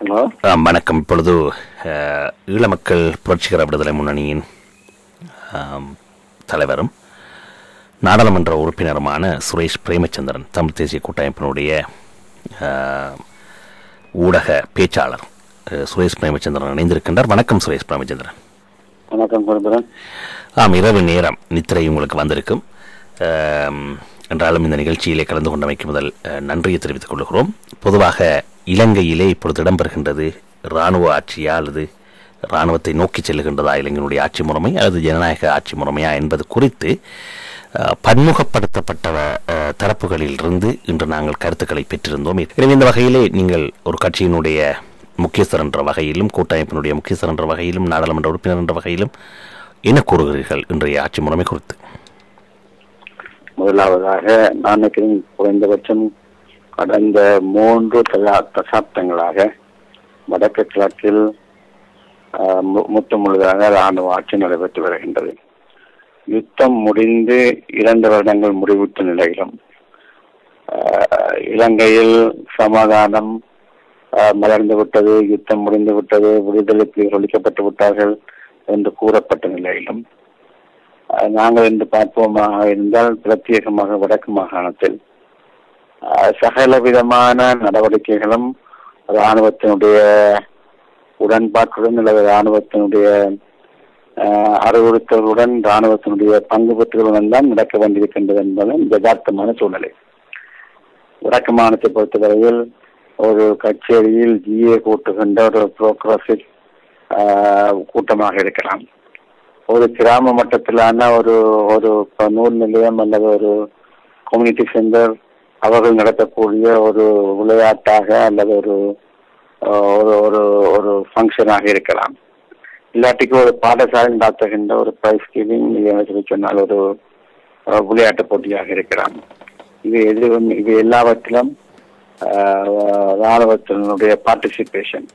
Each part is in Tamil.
ஹலோ. வணக்கம். இப்பொழுது ஈழ மக்கள் புரட்சிகர விடுதலை முன்னணியின் தலைவரும் நாடாளுமன்ற உறுப்பினருமான சுரேஷ் பிரேமச்சந்திரன், தமிழ் தேசிய கூட்டமைப்பினுடைய ஊடக பேச்சாளர் சுரேஷ் பிரேமச்சந்திரன் இணைந்திருக்கின்றார். வணக்கம் சுரேஷ் பிரேமச்சந்திரன். வணக்கம் குருபரன். இரவு நேரம் நித்திரை உங்களுக்கு வந்திருக்கும் என்றாலும் இந்த நிகழ்ச்சியிலே கலந்து கொண்டமைக்கு முதல் நன்றியை தெரிவித்துக் கொள்கிறோம். பொதுவாக இலங்கையிலே இப்பொழுது இடம்பெறுகின்றது இராணுவ ஆட்சியா அல்லது இராணுவத்தை நோக்கி செல்லுகின்றதா இலங்கையினுடைய ஆட்சி முறைமை அல்லது ஜனநாயக ஆட்சி முறைமையா என்பது குறித்து பன்முகப்படுத்தப்பட்ட தரப்புகளில் இருந்து இன்று நாங்கள் கருத்துக்களை பெற்றிருந்தோம். எனவே இந்த வகையிலே நீங்கள் ஒரு கட்சியினுடைய முக்கியஸ்தர் என்ற வகையிலும் கூட்டமைப்பினுடைய முக்கியஸ்தர் என்ற வகையிலும் நாடாளுமன்ற உறுப்பினர் என்ற வகையிலும் என்ன கூறுகிறீர்கள் இன்றைய ஆட்சி முறைமை குறித்து? முதலாவதாக நான் குறைந்தபட்சம் கடந்த 3 தசாப்தங்களாக வடக்கு கிழக்கில் முழுதாக ராணுவ ஆட்சி நடைபெற்று வருகின்றது. யுத்தம் முடிந்து 2 வருடங்கள் முடிவுற்ற நிலையிலும் இலங்கையில் சமாதானம் மலர்ந்து விட்டது, யுத்தம் முடிந்து விட்டது, விடுதலைக்கு ஒழிக்கப்பட்டு விட்டார்கள் என்று கூறப்பட்ட நிலையிலும் நாங்கள் இன்று பார்ப்போமாக இருந்தால் பிரத்யேகமாக வடக்கு மாகாணத்தில் சகல விதமான நடவடிக்கைகளும் இராணுவத்தினுடைய உடன்பாட்டுடன் அல்லது இராணுவத்தினுடைய அறிவுறுத்தலுடன் இராணுவத்தினுடைய பங்கு பெற்றுகளுடன் தான் நடக்க வேண்டியிருக்கின்றது என்பது யதார்த்தமான சூழ்நிலை. வடக்கு மாகாணத்தை பொறுத்தவரையில் ஒரு கச்சேரியில் ஜிஏ கூட்டுகின்ற ஒரு புரோக்ரஸிவ் கூட்டமாக இருக்கலாம். ஒரு கிராம மட்டத்திலான ஒரு நூல் நிலையம் அல்லது ஒரு கம்யூனிட்டி சென்டர் அவர்கள் நடத்தக்கூடிய ஒரு விளையாட்டாக அல்லது ஒரு ஃபங்க்ஷனாக இருக்கலாம். இல்லாட்டிக்கு ஒரு பாடசாலை நடத்துகின்ற ஒரு பிரைஸ் கிவிங் சொன்னால் ஒரு விளையாட்டு போட்டியாக இருக்கலாம். இது எல்லாவற்றிலும் இராணுவத்தினுடைய பார்ட்டிசிபேஷன்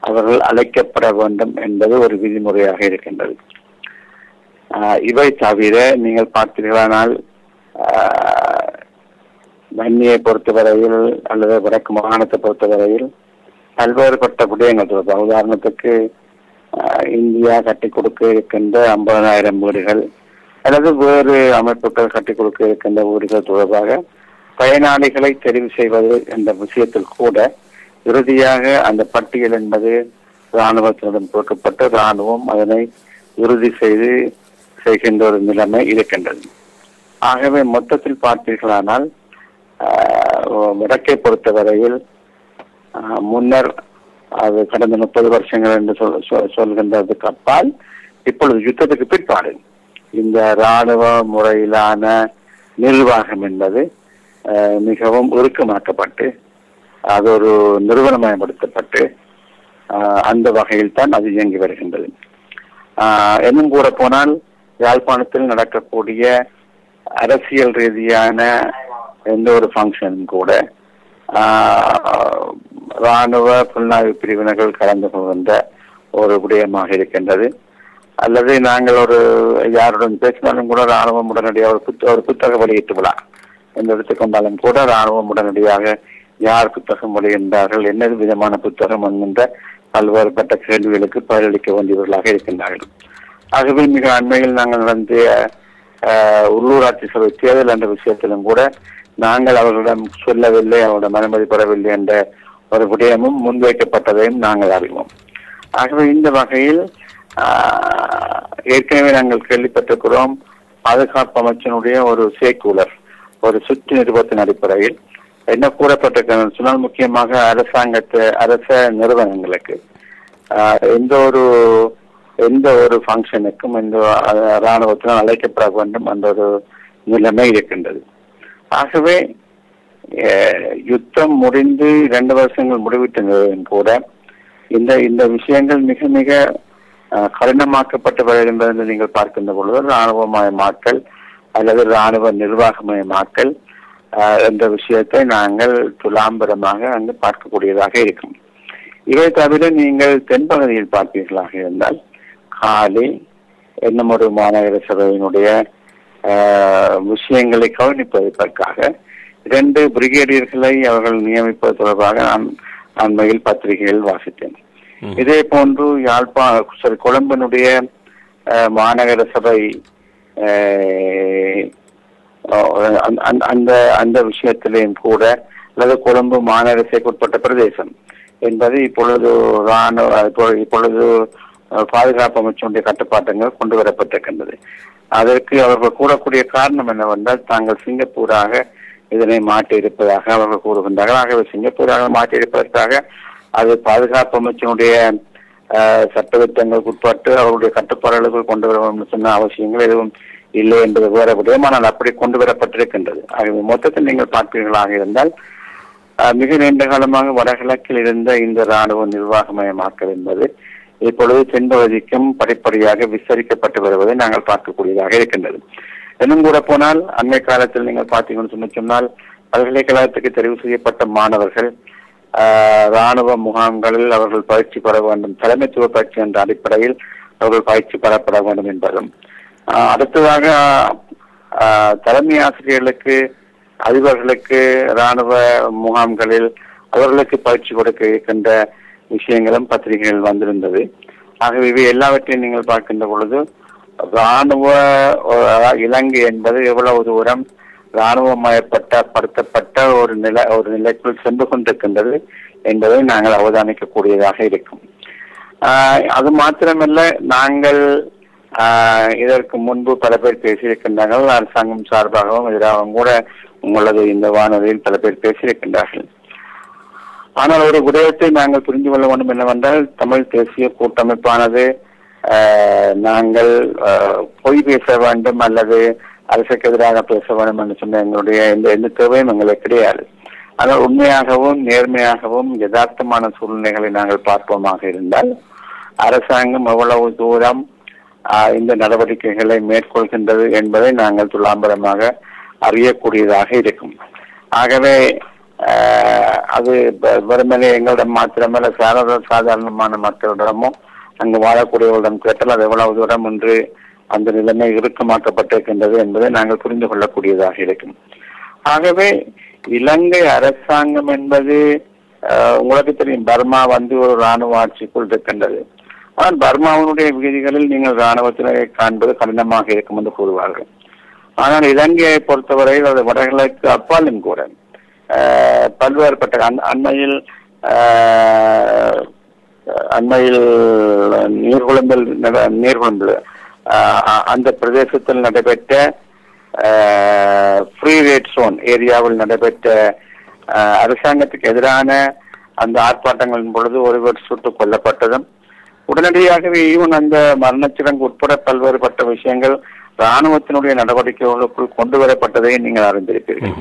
அவர்கள் அழைக்கப்பட வேண்டும் என்பது ஒரு விதிமுறையாக இருக்கின்றது. இவை தவிர நீங்கள் பார்த்தீர்களானால் வன்னியை பொறுத்தவரையில் அல்லது வடக்கு மாகாணத்தை பொறுத்தவரையில் பல்வேறுபட்ட விடயங்கள் தொடர்பாக, உதாரணத்துக்கு இந்தியா கட்டி கொடுக்க இருக்கின்ற 50,000 வீடுகள் அல்லது வேறு அமைப்புகள் கட்டி கொடுக்க இருக்கின்ற வீடுகள் தொடர்பாக பயனாளிகளை தெரிவு செய்வது என்ற விஷயத்தில் கூட இறுதியாக அந்த பட்டியல் என்பது இராணுவத்தினிடம் கொடுக்கப்பட்டு இராணுவம் அதனை இறுதி செய்கின்ற ஒரு நிலைமை இருக்கின்றது. ஆகவே மொத்தத்தில் பார்த்தீர்களானால் வடக்கை பொறுத்தவரையில் முன்னர் அது கடந்த 30 வருஷங்கள் என்று சொல்கின்றதுக்கு அப்பால் இப்பொழுது யுத்தத்துக்கு பிற்பாடு இந்த இராணுவ முறையிலான நிர்வாகம் என்பது மிகவும் இறுக்கமாக்கப்பட்டு அது ஒரு நிறுவனமயப்படுத்தப்பட்டு அந்த வகையில் தான் அது இயங்கி வருகின்றது. இன்னும் கூட போனால் யாழ்ப்பாணத்தில் நடக்கக்கூடிய அரசியல் ரீதியான எந்த ஒரு ஃபங்க்ஷனும் கூட இராணுவ புலனாய்வு பிரிவினர்கள் கலந்து கொண்ட ஒரு விடயமாக இருக்கின்றது. அல்லது நாங்கள் யாருடன் பேசினாலும் கூட இராணுவம் உடனடியாக ஒரு புத்தக வெளியிட்டு விழா என்று எடுத்துக்கொண்டாலும் கூட இராணுவம் உடனடியாக யார் புத்தகம் வெளியின்றார்கள், என்ன விதமான புத்தகம் என்கின்ற பல்வேறுபட்ட கேள்விகளுக்கு பதிலளிக்க வேண்டியவர்களாக இருக்கின்றார்கள். ஆகவே மிக அண்மையில் நாங்கள் நடத்திய உள்ளூராட்சி சபை தேர்தல் என்ற விஷயத்திலும் கூட நாங்கள் அவர்களிடம் சொல்லவில்லை, அவரிடம் அனுமதி பெறவில்லை என்ற ஒரு விடயமும் முன்வைக்கப்பட்டதையும் நாங்கள் அறிவோம். ஆகவே இந்த வகையில் ஏற்கனவே நாங்கள் கேள்விப்பட்டிருக்கிறோம், பாதுகாப்பு அமைச்சனுடைய ஒரு சேக்குலர் ஒரு சுற்று நிருபத்தின் அடிப்படையில் என்ன கூறப்பட்டிருக்கிறது சொன்னால், முக்கியமாக அரச நிறுவனங்களுக்கு எந்த ஒரு ஃபங்க்ஷனுக்கும் இந்த இராணுவத்தினால் அழைக்கப்பட வேண்டும் என்ற ஒரு நிலைமை இருக்கின்றது. ஆகவே யுத்தம் முடிந்து 2 வருஷங்கள் முடிவிட்டதும் கூட இந்த விஷயங்கள் மிக மிக கடினமாக்கப்பட்டு வருகின்றது. நீங்கள் பார்க்கின்ற பொழுது இராணுவமயமாக்கல் அல்லது இராணுவ நிர்வாகமயமாக்கல் என்ற விஷயத்தை நாங்கள் துலாம்பரமாக அங்கு பார்க்கக்கூடியதாக இருக்கும். இவை தவிர நீங்கள் தென்பகுதியில் பார்ப்பீர்களாக இருந்தால் காலி என்னும் ஒரு மாநகர சபையினுடைய விஷயங்களை கவனிப்பதற்காக 2 பிரிகேடியர்களை அவர்கள் நியமிப்பது தொடர்பாக நான் அண்மையில் பத்திரிகைகள் வாசித்தேன். இதே போன்று கொழும்பினுடைய மாநகர சபை அந்த விஷயத்திலேயும் கூட, அல்லது கொழும்பு மாநகர சபைக்குட்பட்ட பிரதேசம் என்பது இப்பொழுது பாதுகாப்பு அமைச்சனுடைய கட்டுப்பாட்டங்கள் கொண்டு வரப்பட்டிருக்கின்றது. அதற்கு அவர்கள் கூறக்கூடிய காரணம் என்னவென்றால், தாங்கள் சிங்கப்பூராக இதனை மாற்றியிருப்பதாக அவர்கள் கூறுகின்றார்கள். ஆகவே சிங்கப்பூராக மாற்றியிருப்பதற்காக அது பாதுகாப்பு அமைச்சனுடைய சட்டத்திட்டங்களுக்கு உட்பட்டு அவருடைய கட்டுப்பாடுகளுக்குள் கொண்டு வர வேண்டும் சொன்ன அவசியங்கள் எதுவும் இல்லை என்பது வேற விடயம். ஆனால் அப்படி கொண்டு வரப்பட்டிருக்கின்றது. ஆகவே மொத்தத்தில் நீங்கள் பார்ப்பீர்களாக இருந்தால், மிக நீண்ட காலமாக வடகிழக்கில் இருந்த இந்த இராணுவ நிர்வாகமயமாக்கல் என்பது இப்பொழுது தென்பகுதிக்கும் படிப்படியாக விஸ்தரிக்கப்பட்டு வருவதை நாங்கள் பார்க்கக்கூடியதாக இருக்கின்றது. இன்னும் கூட போனால், அண்மை காலத்தில் நீங்கள் பார்த்தீங்கன்னு சொன்னால், பல்கலைக்கழகத்துக்கு தெரிவு செய்யப்பட்ட மாணவர்கள் இராணுவ முகாம்களில் அவர்கள் பயிற்சி பெற வேண்டும், தலைமைத்துவ பயிற்சி என்ற அடிப்படையில் அவர்கள் பயிற்சி பெறப்பட வேண்டும் என்பதும், அடுத்ததாக தலைமை ஆசிரியர்களுக்கு, அதிபர்களுக்கு இராணுவ முகாம்களில் அவர்களுக்கு பயிற்சி கொடுக்க இருக்கின்ற விஷயங்களும் பத்திரிகைகள் வந்திருந்தது. ஆகவே இவை எல்லாவற்றையும் நீங்கள் பார்க்கின்ற பொழுது, இராணுவ இலங்கை என்பது எவ்வளவு தூரம் இராணுவமயப்படுத்தப்பட்ட ஒரு நிலைக்குள் சென்று கொண்டிருக்கின்றது என்பதை நாங்கள் அவதானிக்கக்கூடியதாக இருக்கும். அது மாத்திரமல்ல, நாங்கள் இதற்கு முன்பு பல பேர் பேசியிருக்கின்றார்கள். அரசாங்கம் சார்பாகவும் எதிராகவும் கூட உங்களது இந்த வானொலியில் பல பேர் பேசியிருக்கின்றார்கள். ஆனால் ஒரு விடயத்தை நாங்கள் புரிந்து கொள்ள வேண்டும் என்னவென்றால், தமிழ் தேசிய கூட்டமைப்பானது நாங்கள் பொய் பேச வேண்டும் அல்லது அரசுக்கு எதிராக பேச வேண்டும் என்று சொன்ன எங்களுடைய எந்த தேவையும் எங்களுக்கு கிடையாது. ஆனால் உண்மையாகவும் நேர்மையாகவும் யதார்த்தமான சூழ்நிலைகளை நாங்கள் பார்ப்போமாக இருந்தால், அரசாங்கம் எவ்வளவு தூரம் இந்த நடவடிக்கைகளை மேற்கொள்கின்றது என்பதை நாங்கள் துலாம்பரமாக அறியக்கூடியதாக இருக்கும். ஆகவே அது வெறுமனே எங்களிடம் மாத்திரமல்ல, சாதாரணமான மக்களிடமும் அங்கு வாழக்கூடியவர்களிடம் கேட்டால் அது எவ்வளவு தூரம் என்று அந்த நிலைமை இறுக்கமாக்கப்பட்டிருக்கின்றது என்பதை நாங்கள் புரிந்து கொள்ளக்கூடியதாக இருக்கும். ஆகவே இலங்கை அரசாங்கம் என்பது உங்களுக்கு தெரியும், பர்மா வந்து ஒரு இராணுவ ஆட்சிக்குள் இருக்கின்றது. ஆனால் பர்மாவினுடைய விதிகளில் நீங்கள் இராணுவத்தினரை காண்பது கடினமாக இருக்கும் என்று கூறுவார்கள். ஆனால் இலங்கையை பொறுத்தவரையில் அது வடகிழக்கு அப்பாலும் கூட பல்வேறுபட்ட அண்மையில் நீர்கொழும்பில் அந்த பிரதேசத்தில் நடைபெற்ற ஃப்ரீ ரேட் சோன் ஏரியாவில் நடைபெற்ற அரசாங்கத்துக்கு எதிரான அந்த ஆர்ப்பாட்டங்களின் பொழுது ஒருவர் சுட்டுக் கொல்லப்பட்டதும், உடனடியாகவே ஈவன் அந்த மரணச்சடங்கு உட்பட பல்வேறுபட்ட விஷயங்கள் இராணுவத்தினுடைய நடவடிக்கைகளுக்குள் கொண்டு வரப்பட்டதை நீங்கள் அறிந்திருப்பீர்கள்.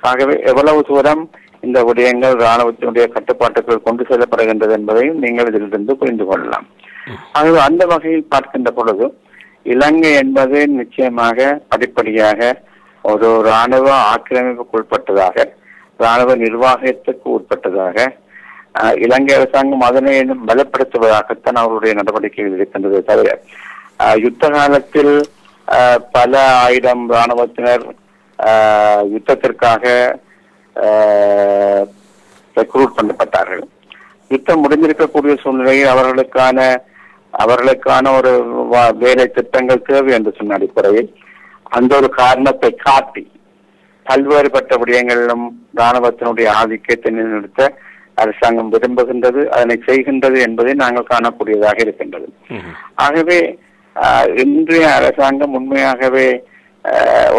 ஆகவே எவ்வளவு தூரம் இந்த விடயங்கள் இராணுவத்தினுடைய கட்டுப்பாட்டுக்குள் கொண்டு செல்லப்படுகின்றது என்பதையும் நீங்கள் இதிலிருந்து புரிந்து கொள்ளலாம். ஆகவே அந்த வகையில் பார்க்கின்ற பொழுது, இலங்கை என்பது நிச்சயமாக படிப்படியாக ஒரு இராணுவ ஆக்கிரமிப்புக்கு உட்பட்டதாக, இராணுவ நிர்வாகத்துக்கு உட்பட்டதாக, இலங்கை அரசாங்கம் அதனை பலப்படுத்துவதாகத்தான் அவருடைய நடவடிக்கைகள் இருக்கின்றது. தவிர யுத்த காலத்தில் பல ஆயிரம் இராணுவத்தினர் யுத்தத்திற்காக ரெக்ரூட் பண்ணப்பட்டார்கள். யுத்தம் முடிந்திருக்கக்கூடிய சூழ்நிலையில் அவர்களுக்கான ஒரு வேலை திட்டங்கள் தேவை என்று சொன்ன அடிப்படையில் அந்த ஒரு காரணத்தை காட்டி பல்வேறுபட்ட விடயங்களிலும் இராணுவத்தினுடைய ஆதிக்கத்தை நிறுத்த அரசாங்கம் விரும்புகின்றது, அதனை செய்கின்றது என்பதை நாங்கள் காணக்கூடியதாக இருக்கின்றது. ஆகவே இன்றைய அரசாங்கம் உண்மையாகவே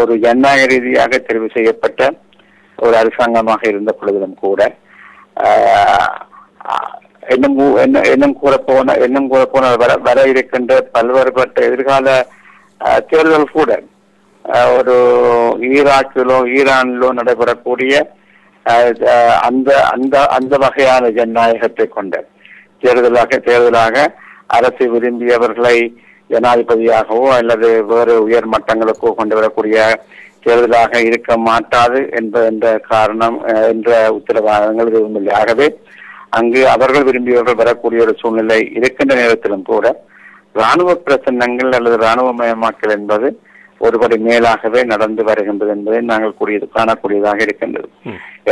ஒரு ஜனநாயக ரீதியாக தெரிவு செய்யப்பட்ட ஒரு அரசாங்கமாக இருந்த பொழுதிலும் கூட இன்னும் கூற போன வர இருக்கின்ற பல்வேறுபட்ட எதிர்கால தேர்தல் கூட ஒரு ஈராக்கிலோ ஈரானிலோ நடைபெறக்கூடிய அந்த வகையான ஜனநாயகத்தை கொண்ட தேர்தலாக அரசு விரும்பியவர்களை ஜனாதிபதியாகவோ அல்லது வேறு உயர் மட்டங்களுக்கோ கொண்டு வரக்கூடிய தேர்தலாக இருக்க மாட்டாது என்ற காரணம் என்ற உத்தரவாதங்கள் எதுவும் இல்லை. ஆகவே அங்கு அவர்கள் விரும்பியவர்கள் வரக்கூடிய ஒரு சூழ்நிலை இருக்கின்ற நேரத்திலும் கூட இராணுவ பிரசன்னங்கள் அல்லது இராணுவமயமாக்கல் என்பது ஒருபடி மேலாகவே நடந்து வருகின்றது என்பதை நாங்கள் காணக்கூடியதாக இருக்கின்றது.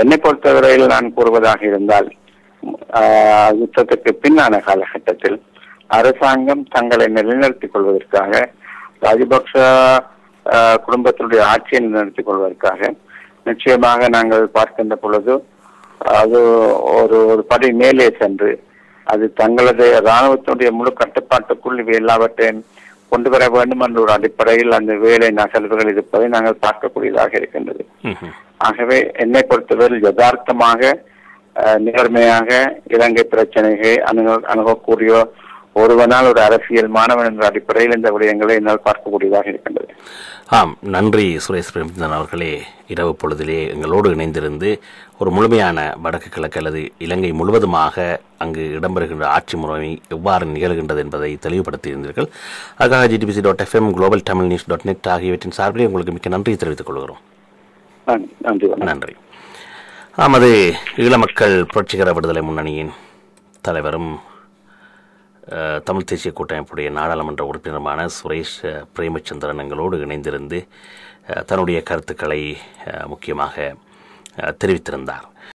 என்னை பொறுத்தவரையில் நான் கூறுவதாக இருந்தால், யுத்தத்துக்கு பின்னான காலகட்டத்தில் அரசாங்கம் தங்களை நிலைநிறுத்திக் கொள்வதற்காக ராஜபக்ஷ குடும்பத்தினுடைய ஆட்சியை நிலைநிறுத்திக் கொள்வதற்காக நிச்சயமாக நாங்கள் பார்க்கின்ற பொழுது அது ஒரு ஒரு படி மேலே சென்று அது தங்களது இராணுவத்தினுடைய முழு கட்டுப்பாட்டுக்குள் இவை எல்லாவற்றையும் கொண்டு வர வேண்டும் என்ற ஒரு அடிப்படையில் அந்த வேலை நகல்வுகள் இருப்பதை நாங்கள் பார்க்கக்கூடியதாக இருக்கின்றது. ஆகவே என்னை பொறுத்தவரையில் யதார்த்தமாக நேர்மையாக இலங்கை பிரச்சனைகளை அணுகக்கூடிய ஒருவனால் ஒரு அரசியல் மாணவன் என்ற அடிப்படையில் இந்த விடயங்களை என்னால் பார்க்கக்கூடியதாக இருக்கின்றது. ஆம், நன்றி சுரேஷ் பிரேமச்சந்திரன் அவர்களே. இரவு பொழுதிலே எங்களோடு இணைந்திருந்து ஒரு முழுமையான வடக்கு கிழக்கு அல்லது இலங்கை முழுவதுமாக அங்கு இடம்பெறுகின்ற ஆட்சி முறை எவ்வாறு நிகழ்கின்றது என்பதை தெளிவுபடுத்தியிருந்தீர்கள். அதுக்காக GTBC.FM, குளோபல் தமிழ் நியூஸ்.net ஆகியவற்றின் சார்பிலே உங்களுக்கு மிக்க நன்றி தெரிவித்துக் கொள்கிறோம். நன்றி. அது ஈழ மக்கள் புரட்சிகர விடுதலை முன்னணியின் தலைவரும் தமிழ் தேசிய கூட்டமைப்புடைய நாடாளுமன்ற உறுப்பினருமான சுரேஷ் பிரேமச்சந்திரன் எங்களோடு இணைந்திருந்து தன்னுடைய கருத்துக்களை முக்கியமாக தெரிவித்திருந்தார்.